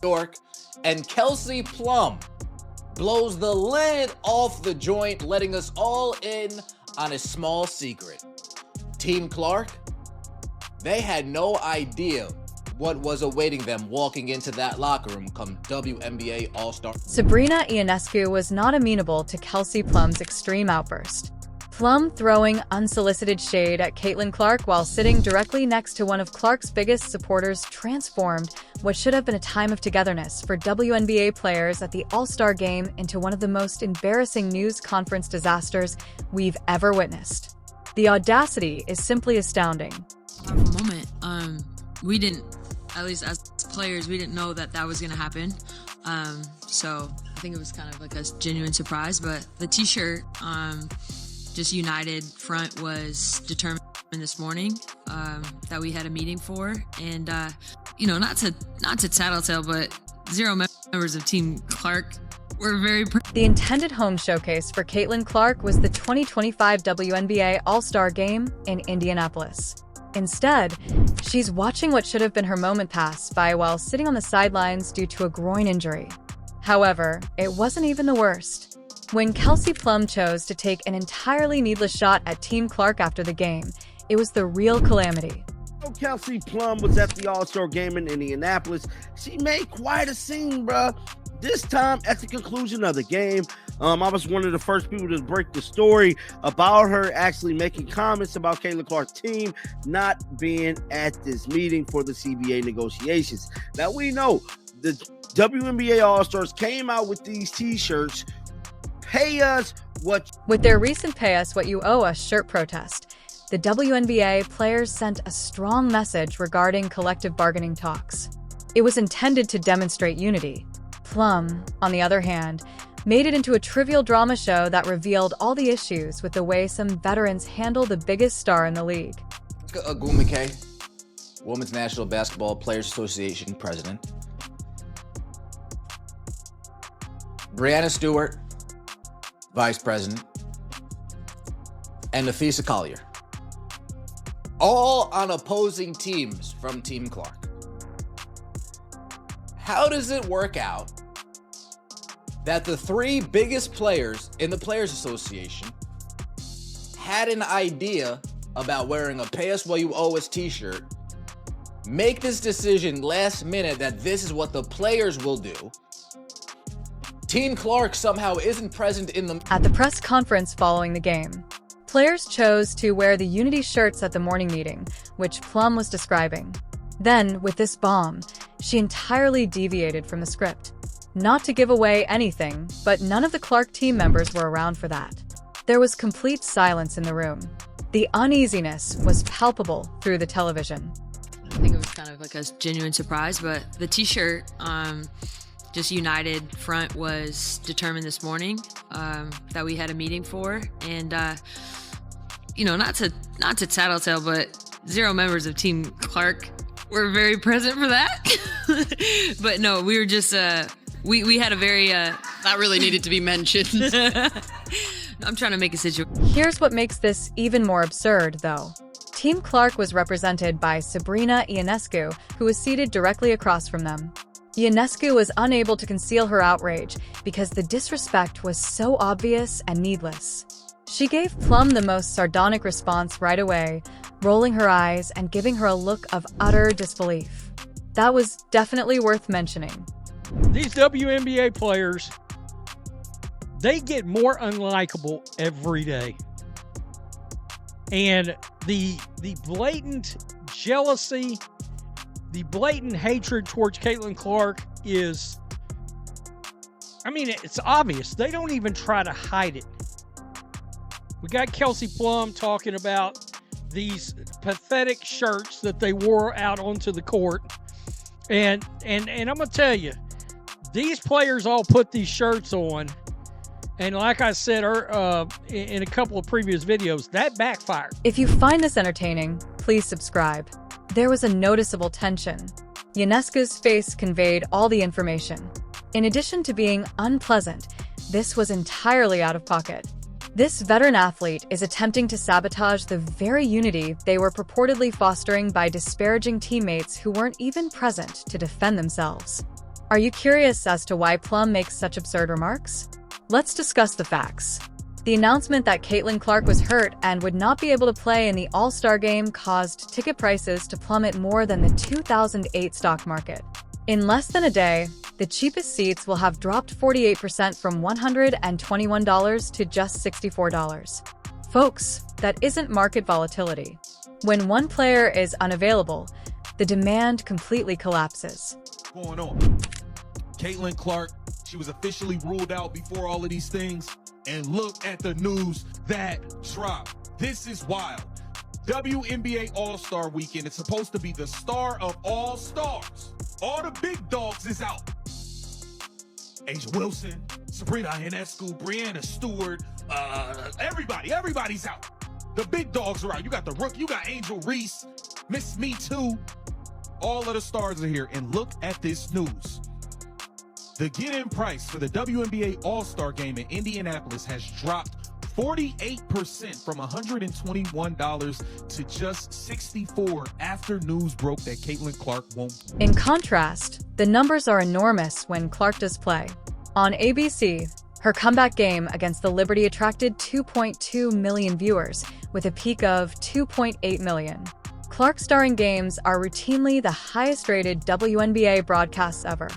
York, and Kelsey Plum blows the lid off the joint, letting us all in on a small secret. Team Clark, they had no idea what was awaiting them walking into that locker room come WNBA All-Star. Sabrina Ionescu was not amenable to Kelsey Plum's extreme outburst. Plum throwing unsolicited shade at Caitlin Clark while sitting directly next to one of Clark's biggest supporters transformed what should have been a time of togetherness for WNBA players at the All-Star Game into one of the most embarrassing news conference disasters we've ever witnessed. The audacity is simply astounding. Powerful moment. We didn't, at least as players, we didn't know that was going to happen. So I think it was kind of like a genuine surprise, but the t-shirt, just united front was determined this morning that we had a meeting for, and not to tattletale, but 0 members of Team Clark were very. The intended home showcase for Caitlin Clark was the 2025 WNBA All-Star Game in Indianapolis. Instead, she's watching what should have been her moment pass by while sitting on the sidelines due to a groin injury. However, it wasn't even the worst. When Kelsey Plum chose to take an entirely needless shot at Team Clark after the game, it was the real calamity. Kelsey Plum was at the All-Star Game in Indianapolis. She made quite a scene, bruh. This time, at the conclusion of the game, I was one of the first people to break the story about her actually making comments about Caitlin Clark's team not being at this meeting for the CBA negotiations. Now, we know the WNBA All-Stars came out with these t-shirts, pay us what... With their recent Pay Us What You Owe Us shirt protest, the WNBA players sent a strong message regarding collective bargaining talks. It was intended to demonstrate unity. Plum, on the other hand, made it into a trivial drama show that revealed all the issues with the way some veterans handle the biggest star in the league. Agumike, Women's National Basketball Players Association president. Brianna Stewart, vice president. And Nafisa Collier. All on opposing teams from Team Clark. How does it work out that the 3 biggest players in the Players Association had an idea about wearing a Pay Us What You Owe Us t-shirt, make this decision last minute that this is what the players will do? Team Clark somehow isn't present in the... At the press conference following the game, players chose to wear the Unity shirts at the morning meeting, which Plum was describing. Then, with this bomb, she entirely deviated from the script. Not to give away anything, but none of the Clark team members were around for that. There was complete silence in the room. The uneasiness was palpable through the television. I think it was kind of like a genuine surprise, but the t-shirt, just united front was determined this morning that we had a meeting for, and not to tattletale, but 0 members of Team Clark were very present for that. But no, we were just we had a very that really needed to be mentioned. I'm trying to make a situation. Here's what makes this even more absurd, though. Team Clark was represented by Sabrina Ionescu, who was seated directly across from them. Ionescu was unable to conceal her outrage because the disrespect was so obvious and needless. She gave Plum the most sardonic response right away, rolling her eyes and giving her a look of utter disbelief. That was definitely worth mentioning. These WNBA players, they get more unlikable every day. And the blatant jealousy, the blatant hatred towards Caitlin Clark is, it's obvious. They don't even try to hide it. We got Kelsey Plum talking about these pathetic shirts that they wore out onto the court. And I'm going to tell you, these players all put these shirts on. And like I said in a couple of previous videos, that backfired. If you find this entertaining, please subscribe. There was a noticeable tension. Ionescu's face conveyed all the information. In addition to being unpleasant, this was entirely out of pocket. This veteran athlete is attempting to sabotage the very unity they were purportedly fostering by disparaging teammates who weren't even present to defend themselves. Are you curious as to why Plum makes such absurd remarks? Let's discuss the facts. The announcement that Caitlin Clark was hurt and would not be able to play in the All-Star game caused ticket prices to plummet more than the 2008 stock market. In less than a day, the cheapest seats will have dropped 48% from $121 to just $64. Folks, that isn't market volatility. When one player is unavailable, the demand completely collapses. Going on. Caitlin Clark, she was officially ruled out before all of these things. And look at the news that dropped. This is wild. WNBA All-Star Weekend. It's supposed to be the star of all stars. All the big dogs is out. Asia Wilson, Sabrina Ionescu, Brianna Stewart, everybody's out. The big dogs are out. You got the rookie, you got Angel Reese, Miss Me Too. All of the stars are here. And look at this news. The get-in price for the WNBA All-Star Game in Indianapolis has dropped 48% from $121 to just $64 after news broke that Caitlin Clark won't. In contrast, the numbers are enormous when Clark does play. On ABC, her comeback game against the Liberty attracted 2.2 million viewers, with a peak of 2.8 million. Clark starring games are routinely the highest-rated WNBA broadcasts ever.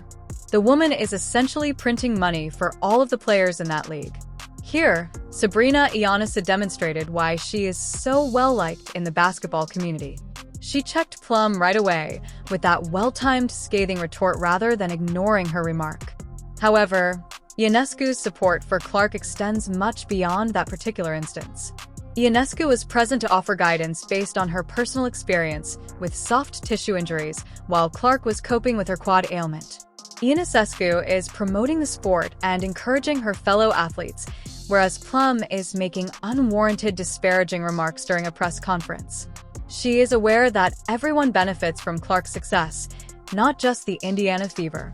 The woman is essentially printing money for all of the players in that league. Here, Sabrina Ionescu demonstrated why she is so well-liked in the basketball community. She checked Plum right away with that well-timed scathing retort rather than ignoring her remark. However, Ionescu's support for Clark extends much beyond that particular instance. Ionescu was present to offer guidance based on her personal experience with soft tissue injuries while Clark was coping with her quad ailment. Ionescu is promoting the sport and encouraging her fellow athletes, whereas Plum is making unwarranted disparaging remarks during a press conference. She is aware that everyone benefits from Clark's success, not just the Indiana Fever.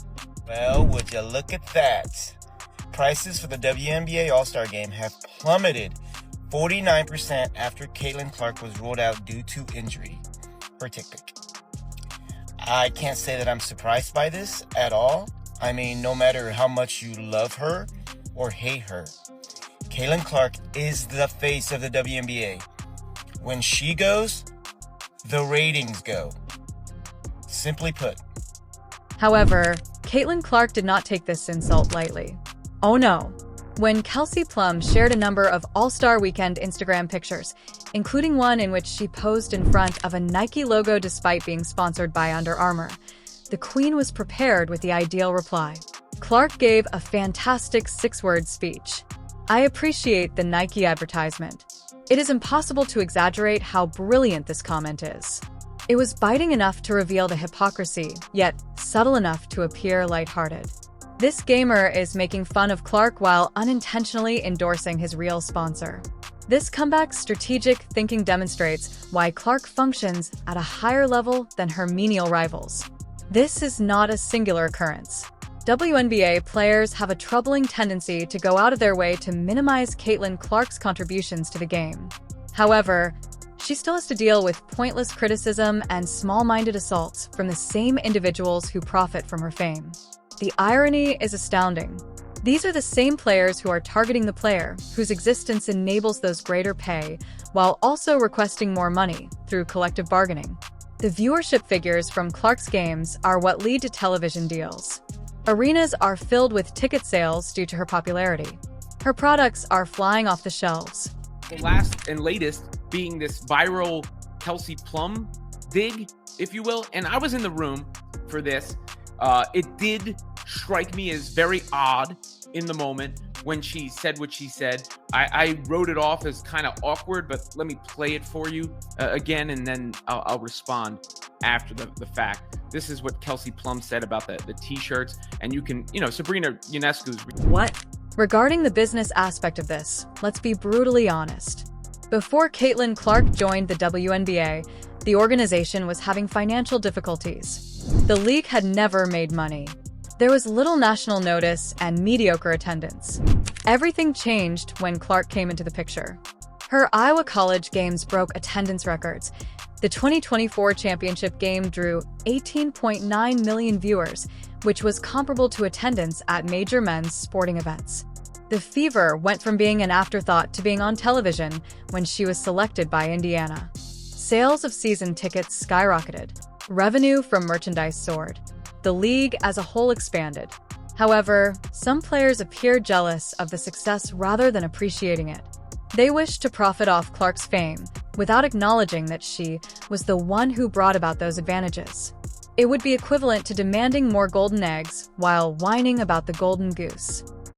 Well, would you look at that? Prices for the WNBA All-Star Game have plummeted 49% after Caitlin Clark was ruled out due to injury. Her tick pick. I can't say that I'm surprised by this at all. I mean, no matter how much you love her or hate her, Caitlin Clark is the face of the WNBA. When she goes, the ratings go. Simply put. However, Caitlin Clark did not take this insult lightly. Oh no. When Kelsey Plum shared a number of All-Star Weekend Instagram pictures, including one in which she posed in front of a Nike logo despite being sponsored by Under Armour, the Queen was prepared with the ideal reply. Clark gave a fantastic 6-word speech. I appreciate the Nike advertisement. It is impossible to exaggerate how brilliant this comment is. It was biting enough to reveal the hypocrisy, yet subtle enough to appear lighthearted. This gamer is making fun of Clark while unintentionally endorsing his real sponsor. This comeback's strategic thinking demonstrates why Clark functions at a higher level than her menial rivals. This is not a singular occurrence. WNBA players have a troubling tendency to go out of their way to minimize Caitlin Clark's contributions to the game. However, she still has to deal with pointless criticism and small-minded assaults from the same individuals who profit from her fame. The irony is astounding. These are the same players who are targeting the player whose existence enables those greater pay, while also requesting more money through collective bargaining. The viewership figures from Clark's games are what lead to television deals. Arenas are filled with ticket sales due to her popularity. Her products are flying off the shelves. The last and latest being this viral Kelsey Plum dig, if you will. And I was in the room for this. It did strike me as very odd in the moment when she said what she said. I wrote it off as kind of awkward, but let me play it for you again, and then I'll respond after the fact. This is what Kelsey Plum said about the t-shirts, and you can, Sabrina Ionescu's. What? Regarding the business aspect of this, let's be brutally honest. Before Caitlin Clark joined the WNBA, the organization was having financial difficulties. The league had never made money. There was little national notice and mediocre attendance. Everything changed when Clark came into the picture. Her Iowa College games broke attendance records. The 2024 championship game drew 18.9 million viewers, which was comparable to attendance at major men's sporting events. The Fever went from being an afterthought to being on television when she was selected by Indiana. Sales of season tickets skyrocketed. Revenue from merchandise soared. The league as a whole expanded. However, some players appeared jealous of the success rather than appreciating it. They wished to profit off Clark's fame without acknowledging that she was the one who brought about those advantages. It would be equivalent to demanding more golden eggs while whining about the golden goose.